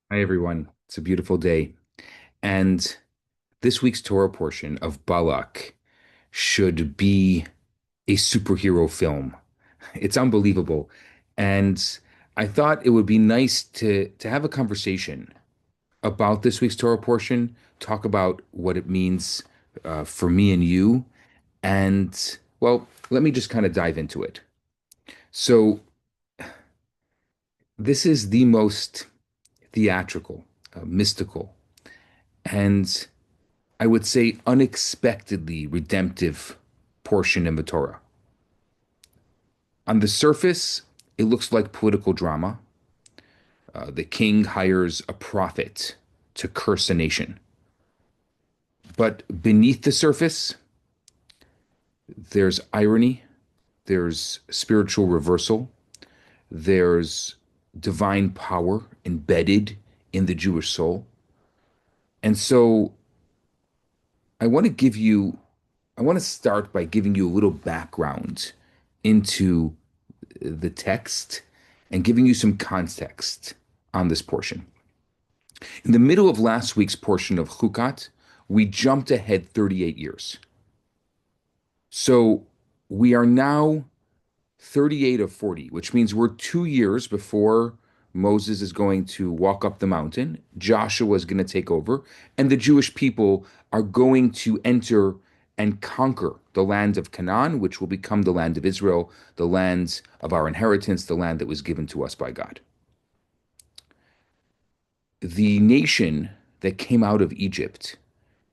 Hi, everyone. It's a beautiful day. And this week's Torah portion of Balak should be a superhero film. It's unbelievable. And I thought it would be nice to have a conversation about this week's Torah portion, talk about what it means for me and you. And, well, let me just kind of dive into it. So, this is the most theatrical, mystical, and I would say unexpectedly redemptive portion in the Torah. On the surface, it looks like political drama. The king hires a prophet to curse a nation. But beneath the surface, there's irony, there's spiritual reversal, there's divine power embedded in the Jewish soul. And so I want to give you, I want to start by giving you a little background into the text and giving you some context on this portion. In the middle of last week's portion of Chukat, we jumped ahead 38 years. So we are now 38 of 40, which means we're 2 years before Moses is going to walk up the mountain. Joshua is going to take over, and the Jewish people are going to enter and conquer the land of Canaan, which will become the land of Israel, the land of our inheritance, the land that was given to us by God. The nation that came out of Egypt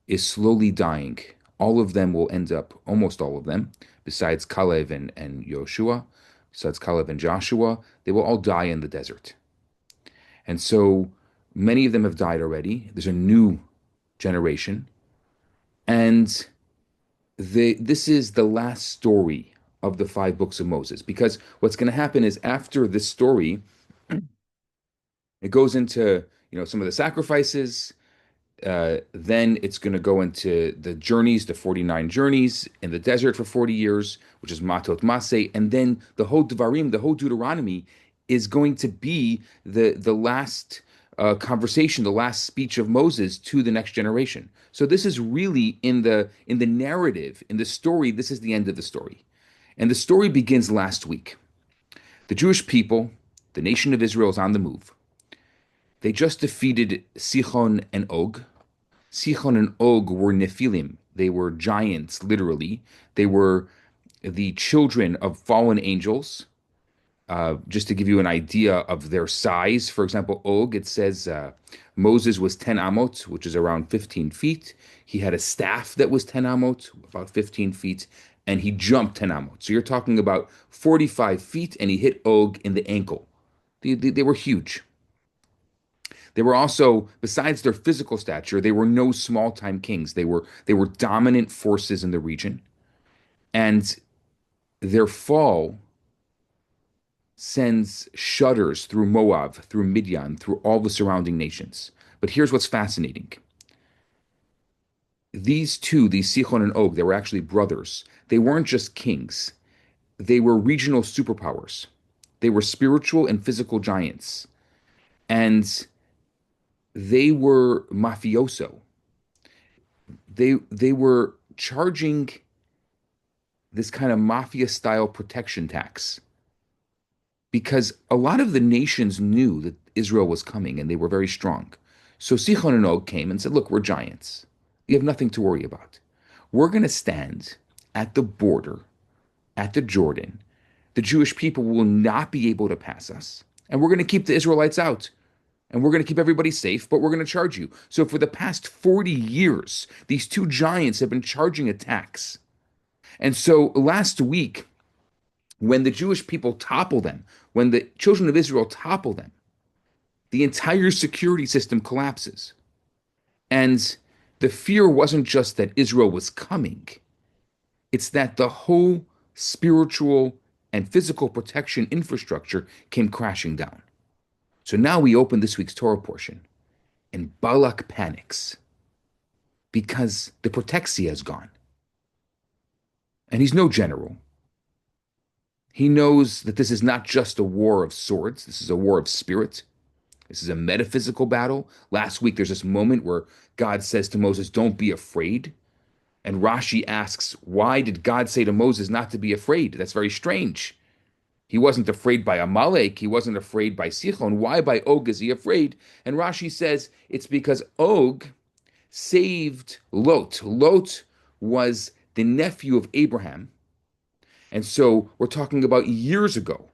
is slowly dying. All of them will end up, almost all of them, besides Caleb and Joshua, besides Caleb and Joshua, they will all die in the desert. And so many of them have died already. There's a new generation. And this is the last story of the five books of Moses. Because what's going to happen is after this story, it goes into, some of the sacrifices. Then it's going to go into the journeys, the 49 journeys in the desert for 40 years, which is Matot Maseh. And then the whole Devarim, the whole Deuteronomy is going to be the last conversation, the last speech of Moses to the next generation. So this is really in the narrative, in the story, this is the end of the story. And the story begins last week. The Jewish people, the nation of Israel is on the move. They just defeated Sichon and Og. Sichon and Og were Nephilim. They were giants, literally. They were the children of fallen angels. Just to give you an idea of their size, for example, Og, it says Moses was 10 amot, which is around 15 feet. He had a staff that was 10 amot, about 15 feet, and he jumped 10 amot. So you're talking about 45 feet, and he hit Og in the ankle. They were huge. They were also, besides their physical stature, they were no small-time kings. They were dominant forces in the region, and their fall sends shudders through Moav, through Midian, through all the surrounding nations. But here's what's fascinating. These two, these Sichon and Og, they were actually brothers. They weren't just kings. They were regional superpowers. They were spiritual and physical giants. And they were mafioso. They were charging this kind of mafia style protection tax because a lot of the nations knew that Israel was coming and they were very strong. So Sichon and Og came and said, look, we're giants. You have nothing to worry about. We're going to stand at the border, at the Jordan. The Jewish people will not be able to pass us. And we're going to keep the Israelites out. And we're going to keep everybody safe, but we're going to charge you. So for the past 40 years, these two giants have been charging a tax. And so last week, when the Jewish people topple them, when the children of Israel topple them, the entire security system collapses. And the fear wasn't just that Israel was coming, it's that the whole spiritual and physical protection infrastructure came crashing down. So now we open this week's Torah portion, and Balak panics because the protexia is gone. And he's no general. He knows that this is not just a war of swords, this is a war of spirit. This is a metaphysical battle. Last week, there's this moment where God says to Moses, "Don't be afraid." And Rashi asks, why did God say to Moses not to be afraid? That's very strange. He wasn't afraid by Amalek. He wasn't afraid by Sichon. Why by Og is he afraid? And Rashi says it's because Og saved Lot. Lot was the nephew of Abraham. And so we're talking about years ago.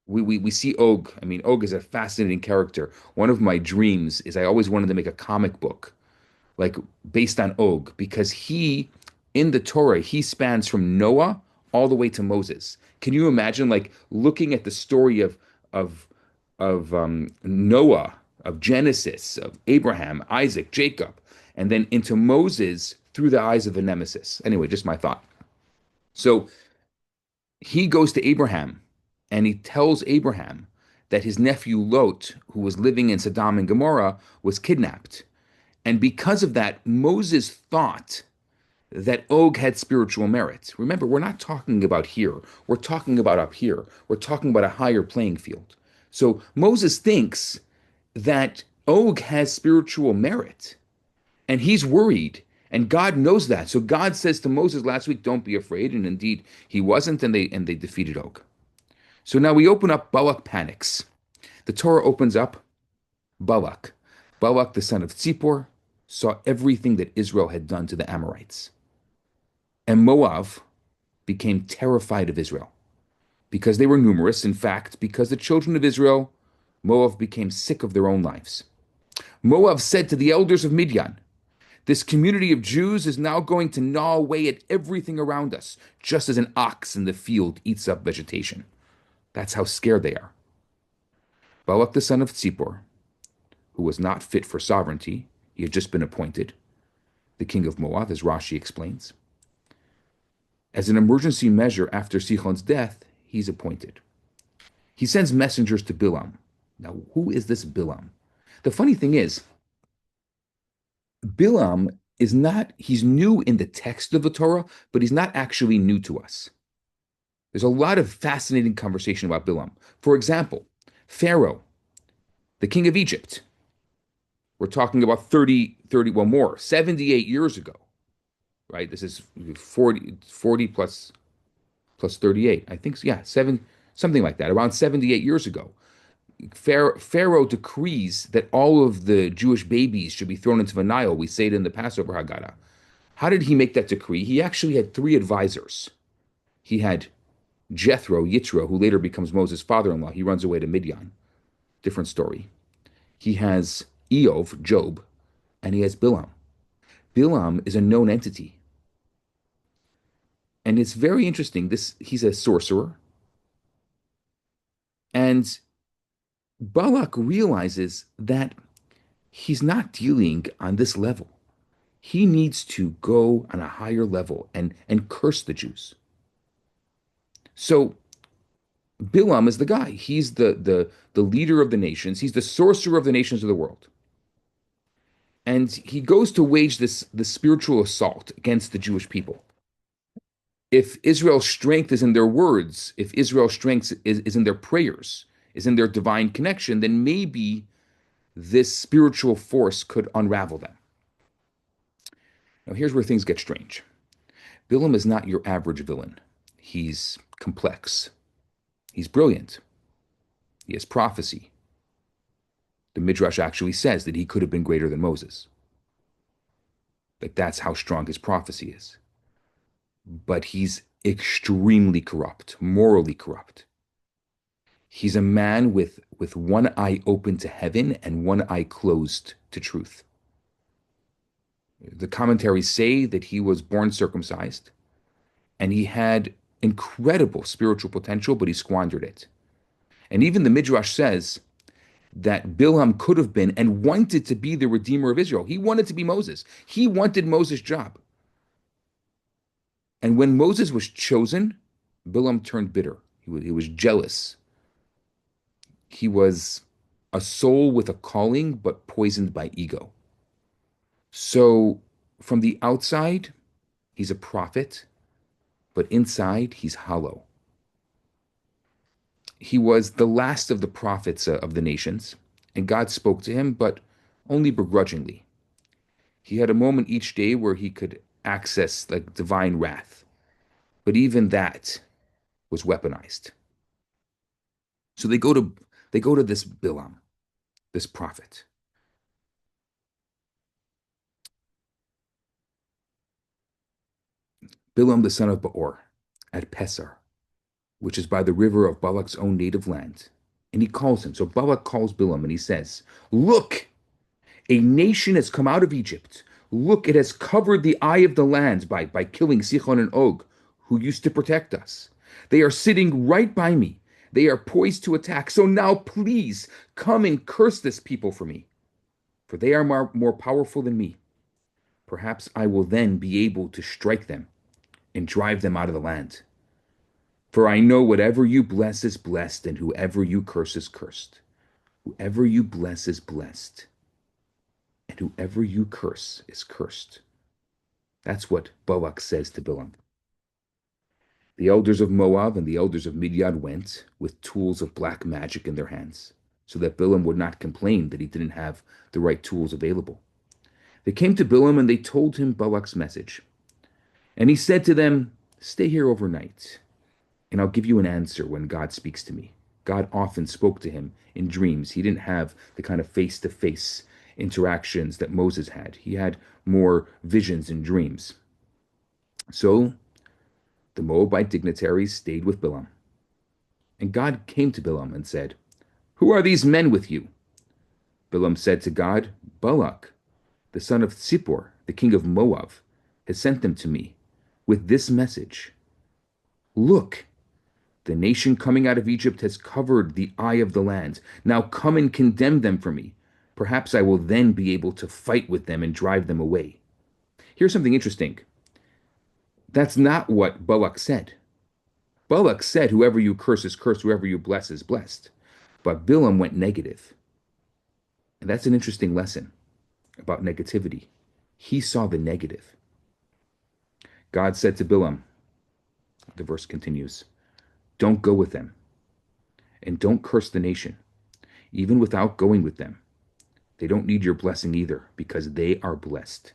We see Og. I mean, Og is a fascinating character. One of my dreams is I always wanted to make a comic book like based on Og, because he, in the Torah, he spans from Noah all the way to Moses. Can you imagine like looking at the story of Noah, of Genesis, of Abraham, Isaac, Jacob, and then into Moses through the eyes of the nemesis? Anyway, just my thought. So he goes to Abraham and he tells Abraham that his nephew Lot, who was living in Sodom and Gomorrah, was kidnapped. And because of that, Moses thought that Og had spiritual merit. Remember, we're not talking about here. We're talking about up here. We're talking about a higher playing field. So Moses thinks that Og has spiritual merit, and he's worried. And God knows that. So God says to Moses last week, "Don't be afraid." And indeed, he wasn't, and they defeated Og. So now we open up. Balak panics. The Torah opens up Balak. Balak, the son of Tzipor, saw everything that Israel had done to the Amorites. And Moav became terrified of Israel because they were numerous. In fact, because the children of Israel, Moav became sick of their own lives. Moav said to the elders of Midian, "This community of Jews is now going to gnaw away at everything around us, just as an ox in the field eats up vegetation." That's how scared they are. Balak, the son of Tzipor, who was not fit for sovereignty, he had just been appointed, the king of Moab, as Rashi explains. As an emergency measure after Sichon's death, he's appointed. He sends messengers to Bilaam. Now, who is this Bilaam? The funny thing is, Bilaam is not, he's new in the text of the Torah, but he's not actually new to us. There's a lot of fascinating conversation about Bilaam. For example, Pharaoh, the king of Egypt, we're talking about 30, well, more, 78 years ago, right? This is 40 plus 38. I think, yeah, something like that, around 78 years ago. Pharaoh decrees that all of the Jewish babies should be thrown into the Nile. We say it in the Passover Haggadah. How did he make that decree? He actually had three advisors. He had Yitro, who later becomes Moses' father-in-law. He runs away to Midian. Different story. He has Job, and he has Bilaam. Bilaam is a known entity. And it's very interesting. He's a sorcerer. And Balak realizes that he's not dealing on this level. He needs to go on a higher level and curse the Jews. So Bilaam is the guy. He's the leader of the nations. He's the sorcerer of the nations of the world. And he goes to wage this spiritual assault against the Jewish people. If Israel's strength is in their words, if Israel's strength is in their prayers, is in their divine connection, then maybe this spiritual force could unravel them. Now, here's where things get strange. Bilaam is not your average villain. He's complex. He's brilliant. He has prophecy. The Midrash actually says that he could have been greater than Moses. Like that's how strong his prophecy is. But he's extremely corrupt, morally corrupt. He's a man with one eye open to heaven and one eye closed to truth. The commentaries say that he was born circumcised and he had incredible spiritual potential, but he squandered it. And even the Midrash says that Bilaam could have been and wanted to be the redeemer of Israel. He wanted to be Moses. He wanted Moses' job. And when Moses was chosen, Bilaam turned bitter. He was jealous. He was a soul with a calling, but poisoned by ego. So from the outside, he's a prophet, but inside, he's hollow. He was the last of the prophets of the nations, And God spoke to him, but only begrudgingly. He had a moment each day where he could access like divine wrath, but even that was weaponized. So they go to this Bilam, this prophet, Bilam the son of Beor, at Pesar, which is by the river of Balak's own native land. And he calls him. So Balak calls Bilam and he says, "Look, a nation has come out of Egypt. Look, it has covered the eye of the land by killing Sichon and Og, who used to protect us. They are sitting right by me. They are poised to attack. So now please come and curse this people for me, for they are more powerful than me. Perhaps I will then be able to strike them and drive them out of the land. For I know whatever you bless is blessed, and whoever you curse is cursed. Whoever you bless is blessed, and whoever you curse is cursed." That's what Balak says to Bilam. The elders of Moav and the elders of Midian went with tools of black magic in their hands, so that Bilam would not complain that he didn't have the right tools available. They came to Bilam and they told him Balak's message. And he said to them, "Stay here overnight, and I'll give you an answer when God speaks to me." God often spoke to him in dreams. He didn't have the kind of face to face interactions that Moses had, he had more visions and dreams. So the Moabite dignitaries stayed with Bilam. And God came to Bilam and said, "Who are these men with you?" Bilam said to God, "Balak, the son of Zippor, the king of Moab, has sent them to me with this message. Look, the nation coming out of Egypt has covered the eye of the land. Now come and condemn them for me. Perhaps I will then be able to fight with them and drive them away." Here's something interesting. That's not what Balak said. Balak said, "Whoever you curse is cursed, whoever you bless is blessed." But Bilam went negative. And that's an interesting lesson about negativity. He saw the negative. God said to Bilam, the verse continues, "Don't go with them, and don't curse the nation, even without going with them. They don't need your blessing either, because they are blessed."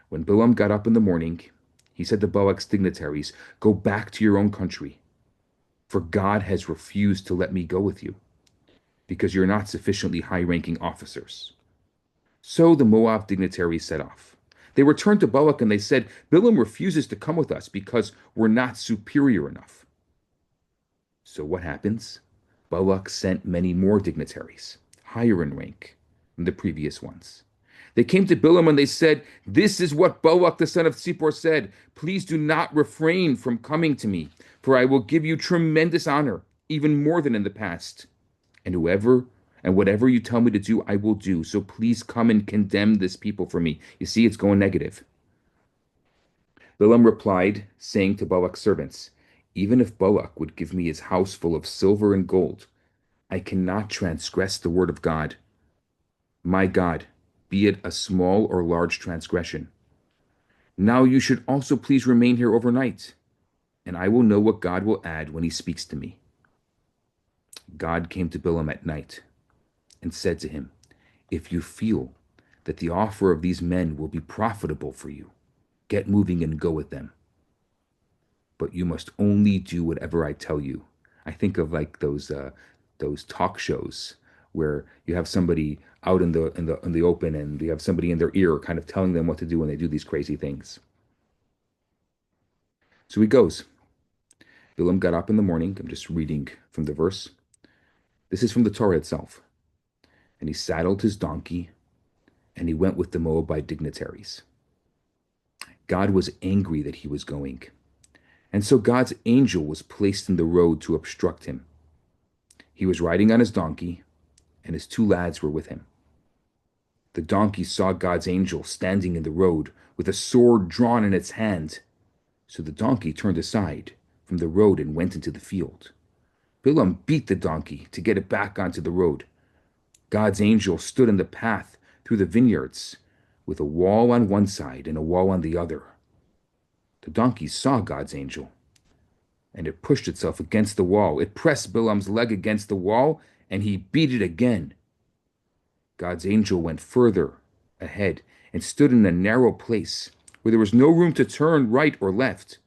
When Bilam got up in the morning, he said to Balak's dignitaries, "Go back to your own country, for God has refused to let me go with you, because you're not sufficiently high-ranking officers." So the Moab dignitaries set off. They returned to Balak and they said, "Bilam refuses to come with us because we're not superior enough." So what happens? Balak sent many more dignitaries, higher in rank than the previous ones. They came to Bilam and they said, "This is what Balak the son of Zippor said. Please do not refrain from coming to me, for I will give you tremendous honor, even more than in the past. And whatever you tell me to do, I will do. So please come and condemn this people for me." You see, it's going negative. Bilam replied, saying to Balak's servants, "Even if Balak would give me his house full of silver and gold, I cannot transgress the word of God. My God, be it a small or large transgression. Now you should also please remain here overnight, and I will know what God will add when he speaks to me." God came to Bilam at night and said to him, "If you feel that the offer of these men will be profitable for you, get moving and go with them. But you must only do whatever I tell you." I think of like those talk shows where you have somebody out in the open and you have somebody in their ear kind of telling them what to do when they do these crazy things. So he goes. Bilam got up in the morning. I'm just reading from the verse. This is from the Torah itself. And he saddled his donkey and he went with the Moabite dignitaries. God was angry that he was going. And so God's angel was placed in the road to obstruct him. He was riding on his donkey, and his two lads were with him. The donkey saw God's angel standing in the road with a sword drawn in its hand. So the donkey turned aside from the road and went into the field. Bilam beat the donkey to get it back onto the road. God's angel stood in the path through the vineyards with a wall on one side and a wall on the other. The donkey saw God's angel, and it pushed itself against the wall. It pressed Bilam's leg against the wall, and he beat it again. God's angel went further ahead and stood in a narrow place where there was no room to turn right or left.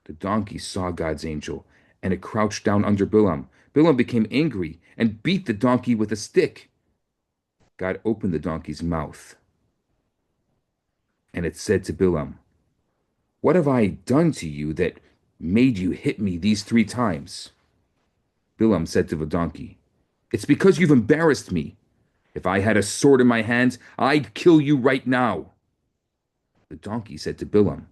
The donkey saw God's angel, and it crouched down under Bilam. Bilam became angry and beat the donkey with a stick. God opened the donkey's mouth, and it said to Bilam, "What have I done to you that made you hit me these 3 times?" Bilam said to the donkey, "It's because you've embarrassed me. If I had a sword in my hands, I'd kill you right now." The donkey said to Bilam,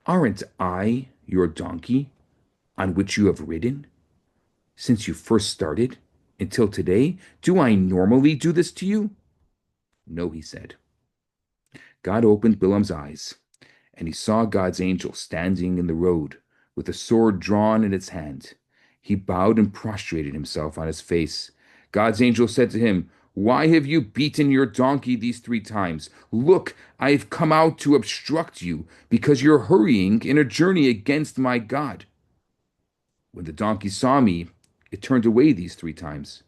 "Aren't I your donkey on which you have ridden since you first started until today? Do I normally do this to you?" "No," he said. God opened Bilam's eyes, and he saw God's angel standing in the road with a sword drawn in its hand. He bowed and prostrated himself on his face. God's angel said to him, "Why have you beaten your donkey these 3 times? Look, I have come out to obstruct you because you're hurrying in a journey against my God." When the donkey saw me, it turned away these 3 times.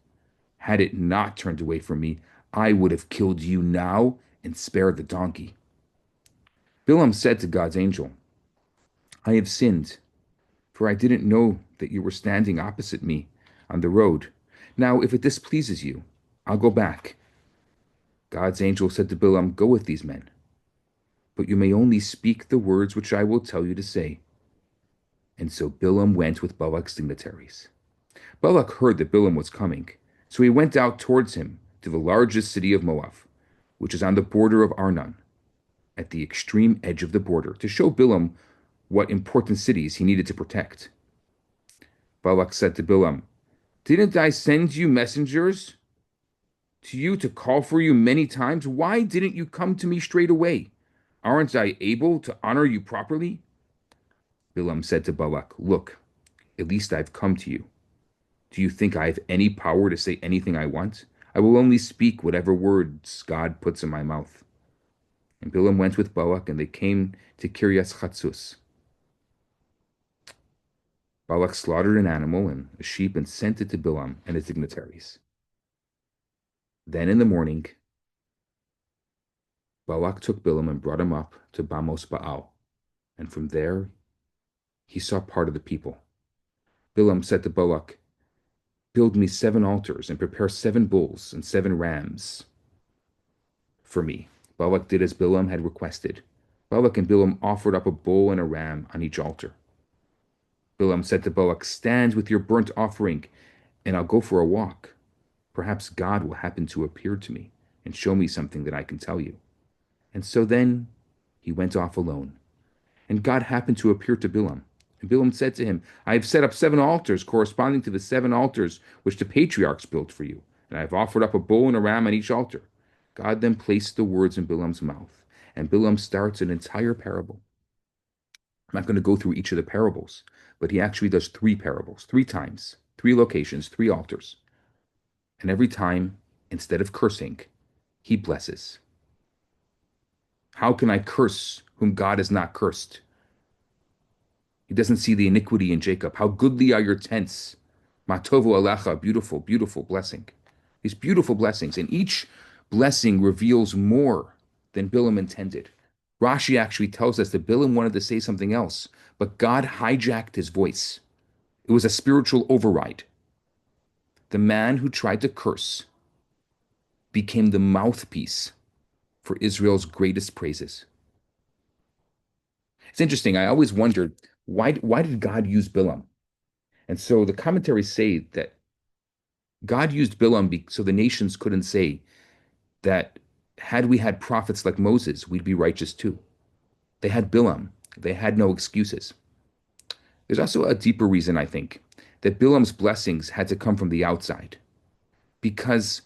Had it not turned away from me, I would have killed you now and spared the donkey. Bilam said to God's angel, "I have sinned, for I didn't know that you were standing opposite me on the road. Now, if it displeases you, I'll go back." God's angel said to Bilam, "Go with these men, but you may only speak the words which I will tell you to say." And so Bilam went with Balak's dignitaries. Balak heard that Bilam was coming, so he went out towards him to the largest city of Moav, which is on the border of Arnon, at the extreme edge of the border, to show Bilam what important cities he needed to protect. Balak said to Bilam, "Didn't I send you messengers to you to call for you many times? Why didn't you come to me straight away? Aren't I able to honor you properly?" Bilam said to Balak, "Look, at least I've come to you. Do you think I have any power to say anything I want? I will only speak whatever words God puts in my mouth." And Bilam went with Balak, and they came to Kiryas Chatzus. Balak slaughtered an animal and a sheep and sent it to Bilam and his dignitaries. Then in the morning, Balak took Bilam and brought him up to Bamos Baal, and from there he saw part of the people. Bilam said to Balak, "Build me 7 altars and prepare 7 bulls and 7 rams for me." Balak did as Bilam had requested. Balak and Bilam offered up a bull and a ram on each altar. Bilam said to Balak, "Stand with your burnt offering, and I'll go for a walk. Perhaps God will happen to appear to me and show me something that I can tell you." And so then he went off alone. And God happened to appear to Bilam. And Bilam said to him, "I have set up 7 altars corresponding to the 7 altars which the patriarchs built for you. And I have offered up a bull and a ram on each altar." God then placed the words in Bilam's mouth. And Bilam starts an entire parable. I'm not going to go through each of the parables, but he actually does 3 parables, 3 times, 3 locations, 3 altars. And every time, instead of cursing, he blesses. How can I curse whom God has not cursed? He doesn't see the iniquity in Jacob. How goodly are your tents. Matovu alecha, beautiful, beautiful blessing. These beautiful blessings, and each blessing reveals more than Bilam intended. Rashi actually tells us that Bilam wanted to say something else, but God hijacked his voice. It was a spiritual override. The man who tried to curse became the mouthpiece for Israel's greatest praises. It's interesting. I always wondered why did God use Bilam? And so the commentaries say that God used Bilam so the nations couldn't say that had we had prophets like Moses, we'd be righteous too. They had Bilam. They had no excuses. There's also a deeper reason, I think, that Bilam's blessings had to come from the outside. Because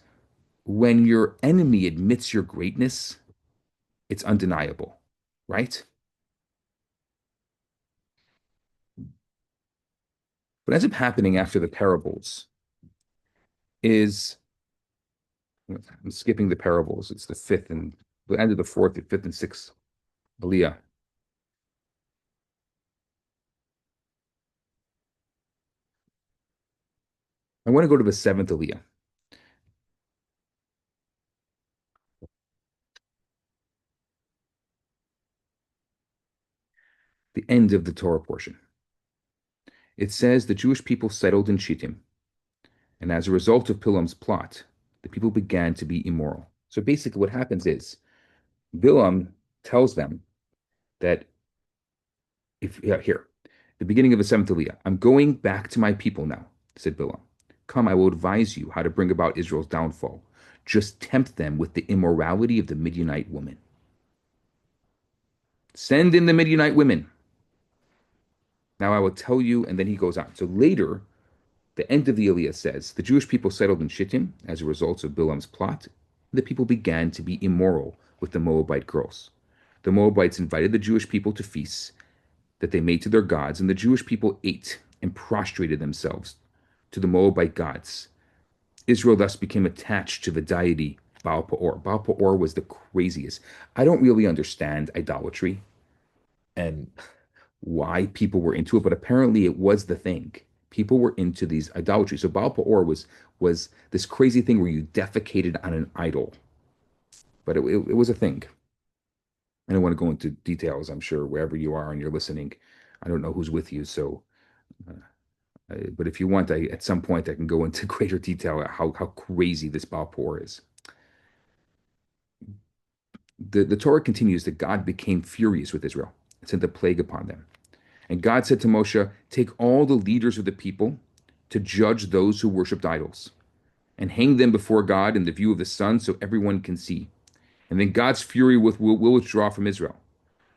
when your enemy admits your greatness, it's undeniable, right? What ends up happening after the parables is, I'm skipping the parables. It's the fifth and the end of the fourth, the fifth and sixth Aliyah. I want to go to the seventh Aliyah. the end of the Torah portion. It says the Jewish people settled in Shittim, and as a result of Bilam's plot, the people began to be immoral. So basically, what happens is Bilam tells them that if yeah, here, the beginning of the seventh Aliyah, I'm going back to my people now, said Bilam. Come, I will advise you how to bring about Israel's downfall. Just tempt them with the immorality of the Midianite woman. Send in the Midianite women. Now I will tell you, and then he goes on. So later, the end of the Aliyah says, the Jewish people settled in Shittim as a result of Bilam's plot. The people began to be immoral with the Moabite girls. The Moabites invited the Jewish people to feasts that they made to their gods, and the Jewish people ate and prostrated themselves to the Moabite gods. Israel thus became attached to the deity Baal Peor. Baal Peor was the craziest. I don't really understand idolatry and why people were into it, but apparently it was the thing. People were into these idolatry. So Baal Peor was this crazy thing where you defecated on an idol, but it was a thing. I don't want to go into details. I'm sure wherever you are and you're listening, I don't know who's with you. So, but if you want, at some point I can go into greater detail how crazy this Baal Peor is. The Torah continues that God became furious with Israel and sent a plague upon them. And God said to Moshe, take all the leaders of the people to judge those who worshipped idols and hang them before God in the view of the sun so everyone can see. And then God's fury will withdraw from Israel.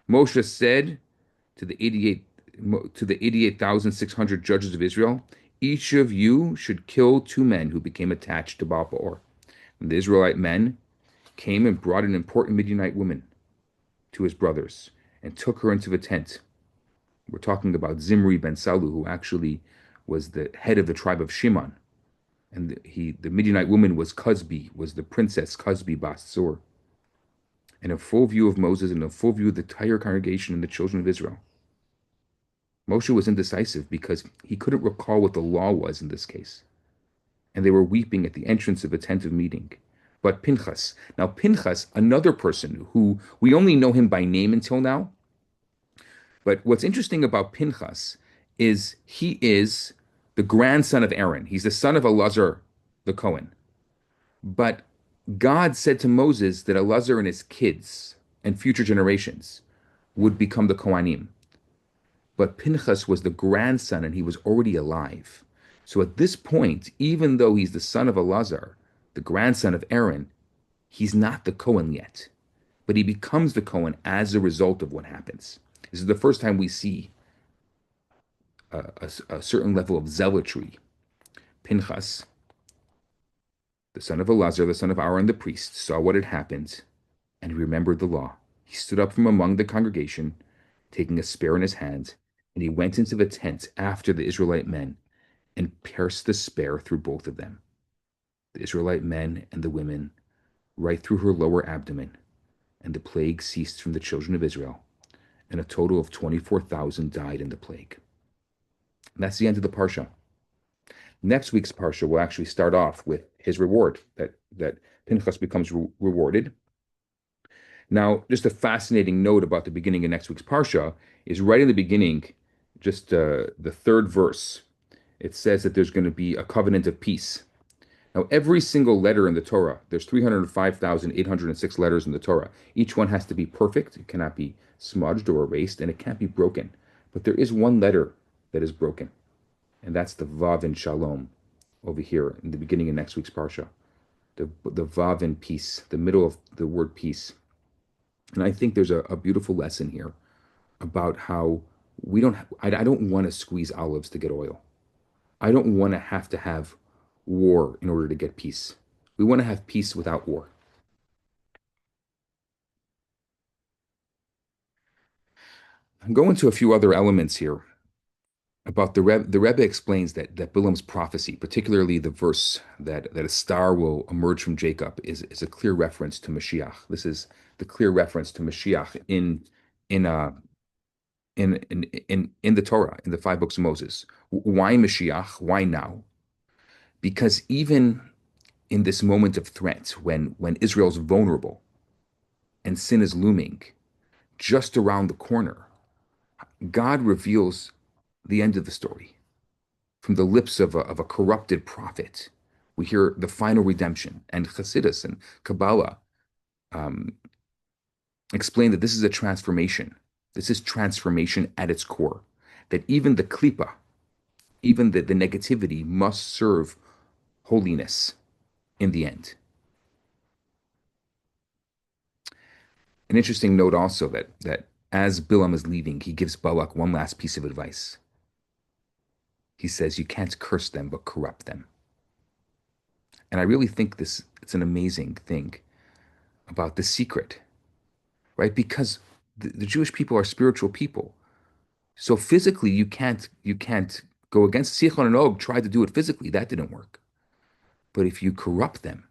Moshe said to the 88,600 judges of Israel, each of you should kill two men who became attached to Baal Peor. And the Israelite men came and brought an important Midianite woman to his brothers and took her into the tent. We're talking about Zimri ben Salu, who actually was the head of the tribe of Shimon. And the Midianite woman was the princess Cosbi Bas Zur. And in full view of Moses and in full view of the entire congregation and the children of Israel. Moshe was indecisive because he couldn't recall what the law was in this case. And they were weeping at the entrance of a tent of meeting. But Pinchas, now Pinchas, another person who we only know him by name until now, but what's interesting about Pinchas is he is the grandson of Aaron. He's the son of Elazar the Cohen. But God said to Moses that Elazar and his kids and future generations would become the Kohanim. But Pinchas was the grandson and he was already alive. So at this point, even though he's the son of Elazar, the grandson of Aaron, he's not the Cohen yet. But he becomes the Cohen as a result of what happens. This is the first time we see a certain level of zealotry. Pinchas, the son of Elazar, the son of Aaron the priest, saw what had happened and he remembered the law. He stood up from among the congregation, taking a spear in his hand, and he went into the tent after the Israelite men and pierced the spear through both of them, the Israelite men and the women, right through her lower abdomen, and the plague ceased from the children of Israel, and a total of 24,000 died in the plague. And that's the end of the Parsha. Next week's Parsha will actually start off with his reward, that Pinchas becomes rewarded. Now, just a fascinating note about the beginning of next week's Parsha is right in the beginning, just the third verse. It says that there's going to be a covenant of peace. Now, every single letter in the Torah, there's 305,806 letters in the Torah. Each one has to be perfect. It cannot be smudged or erased, and it can't be broken. But there is one letter that is broken, and that's the Vav in Shalom over here in the beginning of next week's Parsha. The Vav in peace, the middle of the word peace. And I think there's a beautiful lesson here about how I don't want to squeeze olives to get oil. I don't want to have war in order to get peace. We want to have peace without war. I'm going to a few other elements here about the Rebbe explains that Bilam's prophecy, particularly the verse that a star will emerge from Jacob, is a clear reference to Mashiach. This is the clear reference to Mashiach in uh in the Torah, in the five books of Moses. Why Mashiach? Why now? Because even in this moment of threat, when Israel's vulnerable and sin is looming just around the corner, God reveals the end of the story from the lips of a corrupted prophet. We hear the final redemption, and Chassidus and Kabbalah um, explain that this is a transformation. This is transformation at its core. That even the klipa, even the negativity, must serve holiness in the end. An interesting note also that as Bilam is leaving, he gives Balak one last piece of advice. He says, "You can't curse them, but corrupt them." And I really think this it's an amazing thing about the secret, right? Because the Jewish people are spiritual people. So physically, you can't go against Sichon and Og. Tried to do it physically, that didn't work. But if you corrupt them,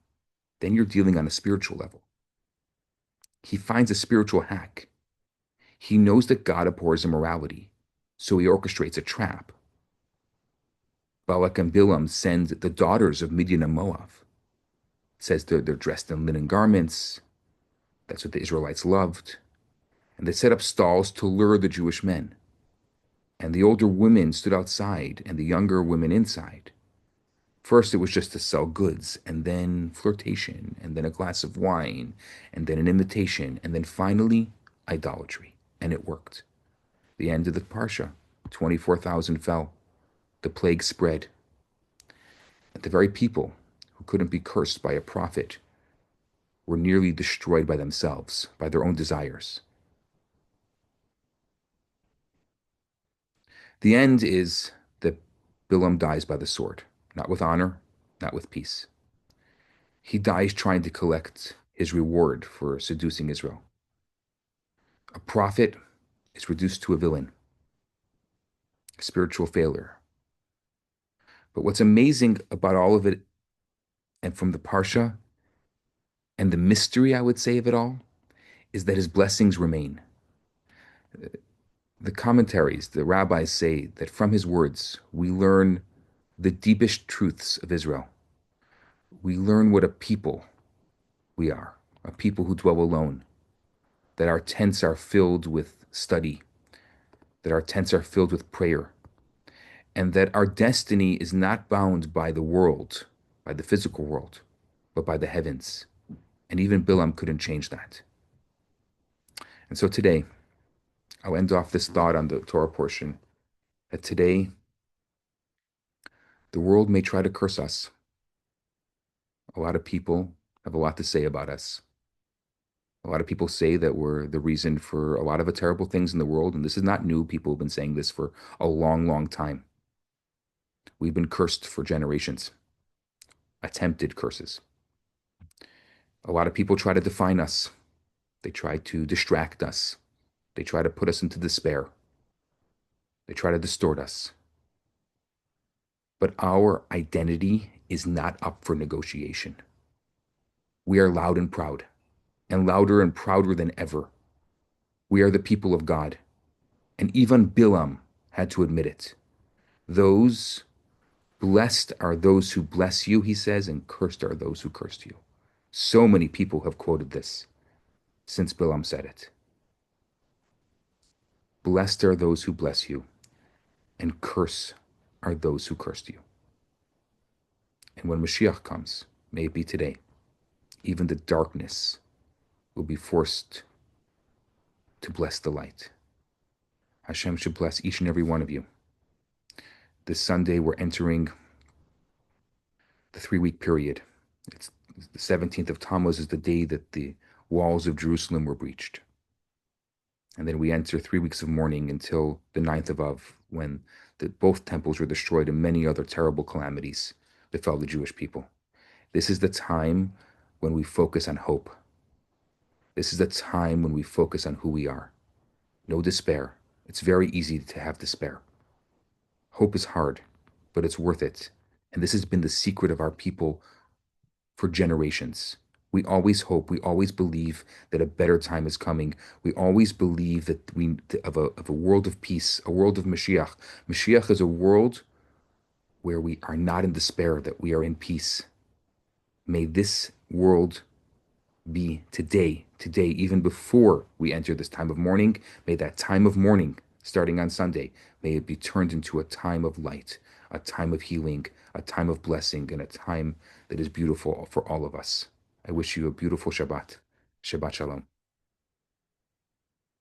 then you're dealing on a spiritual level. He finds a spiritual hack. He knows that God abhors immorality, so he orchestrates a trap. Balak and Bilam send the daughters of Midian and Moav. It says they're dressed in linen garments. That's what the Israelites loved. And they set up stalls to lure the Jewish men. And the older women stood outside and the younger women inside. First, it was just to sell goods, and then flirtation, and then a glass of wine, and then an invitation, and then finally, idolatry. And it worked. The end of the Parsha, 24,000 fell. The plague spread. And the very people who couldn't be cursed by a prophet were nearly destroyed by themselves, by their own desires. The end is that Bilam dies by the sword, not with honor, not with peace. He dies trying to collect his reward for seducing Israel. A prophet is reduced to a villain, a spiritual failure. But what's amazing about all of it, and from the Parsha, and the mystery, I would say, of it all, is that his blessings remain. The commentaries, the rabbis say that from his words, we learn the deepest truths of Israel. We learn what a people we are, a people who dwell alone, that our tents are filled with study, that our tents are filled with prayer, and that our destiny is not bound by the world, by the physical world, but by the heavens. And even Bilam couldn't change that. And so today, I'll end off this thought on the Torah portion that today, the world may try to curse us. A lot of people have a lot to say about us. A lot of people say that we're the reason for a lot of the terrible things in the world, and this is not new. People have been saying this for a long, long time. We've been cursed for generations, attempted curses. A lot of people try to define us. They try to distract us. They try to put us into despair. They try to distort us. But our identity is not up for negotiation. We are loud and proud, and louder and prouder than ever. We are the people of God. And even Bilam had to admit it. Those blessed are those who bless you, he says, and cursed are those who cursed you. So many people have quoted this since Bilam said it. Blessed are those who bless you, and curse are those who cursed you. And when Mashiach comes, may it be today, even the darkness will be forced to bless the light. Hashem should bless each and every one of you. This Sunday, we're entering the 3-week period. It's the 17th of Tammuz is the day that the walls of Jerusalem were breached. And then we enter 3 weeks of mourning until the 9th of Av, when both temples were destroyed and many other terrible calamities befell the Jewish people. This is the time when we focus on hope. This is the time when we focus on who we are. No despair. It's very easy to have despair. Hope is hard, but it's worth it. And this has been the secret of our people for generations. We always hope, we always believe that a better time is coming. We always believe that of a world of peace, a world of Mashiach. Mashiach is a world where we are not in despair, that we are in peace. May this world be today, even before we enter this time of mourning. May that time of mourning starting on Sunday, may it be turned into a time of light, a time of healing, a time of blessing, and a time that is beautiful for all of us. I wish you a beautiful Shabbat. Shabbat Shalom.